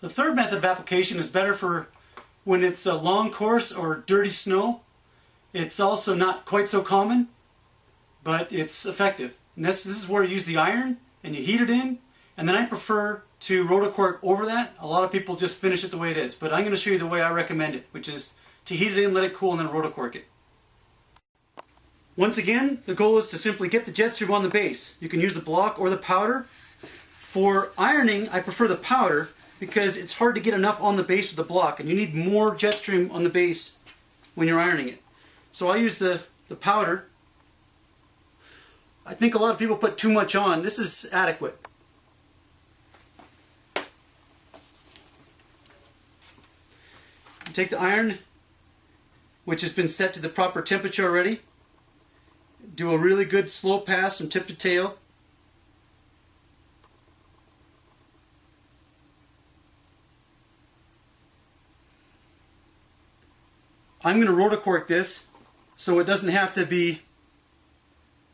The third method of application is better for when it's a long course or dirty snow. It's also not quite so common, but it's effective. And this is where you use the iron and you heat it in, and then I prefer to rotocork over that. A lot of people just finish it the way it is, but I'm going to show you the way I recommend it, which is to heat it in, let it cool, and then rotocork it. Once again, the goal is to simply get the JetStream on the base. You can use the block or the powder. For ironing, I prefer the powder because it's hard to get enough on the base of the block, and you need more JetStream on the base when you're ironing it. So I use the powder. I think a lot of people put too much on. This is adequate. You take the iron, which has been set to the proper temperature already. Do a really good slow pass from tip to tail. I'm going to rotocork this so it doesn't have to be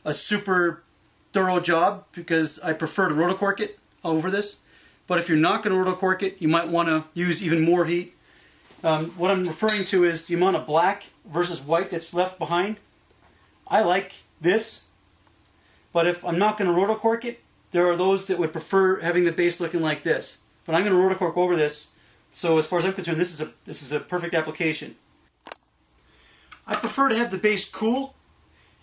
a super thorough job, because I prefer to rotocork it over this. But if you're not going to rotocork it, you might want to use even more heat. What I'm referring to is the amount of black versus white that's left behind. I like this, but if I'm not going to rotocork it, there are those that would prefer having the base looking like this. But I'm going to rotocork over this, so as far as I'm concerned, this is a perfect application. I prefer to have the base cool.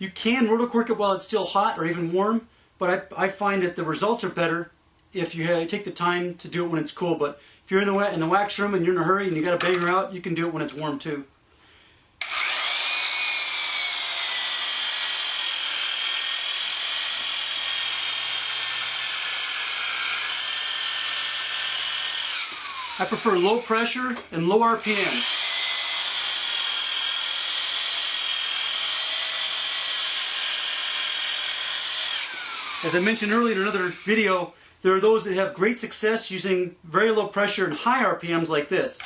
You can rotocork it while it's still hot or even warm, but I find that the results are better if you take the time to do it when it's cool. But if you're in the wax room and you're in a hurry and you got to bang her out, you can do it when it's warm too. I prefer low pressure and low RPM. As I mentioned earlier in another video, there are those that have great success using very low pressure and high RPMs like this.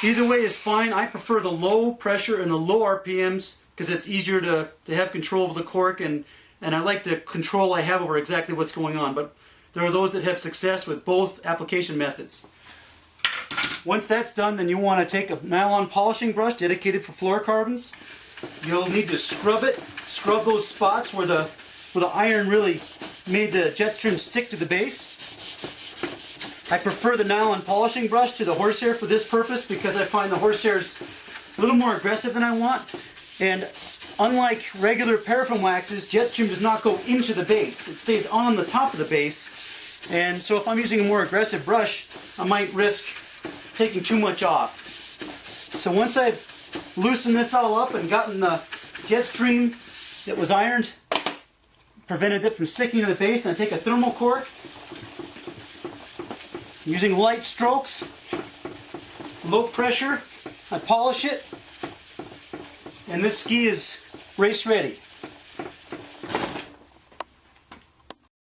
Either way is fine. I prefer the low pressure and the low RPMs because it's easier to have control of the cork, and I like the control I have over exactly what's going on. But there are those that have success with both application methods. Once that's done, then you want to take a nylon polishing brush dedicated for fluorocarbons. You'll need to scrub it, scrub those spots where the iron really made the JetStream stick to the base. I prefer the nylon polishing brush to the horsehair for this purpose because I find the horsehair is a little more aggressive than I want. And unlike regular paraffin waxes, JetStream does not go into the base. It stays on the top of the base. And so if I'm using a more aggressive brush, I might risk taking too much off. So once I've loosened this all up and gotten the JetStream that was ironed, prevented it from sticking to the base, and I take a thermal cork, using light strokes, low pressure, I polish it, and this ski is race ready.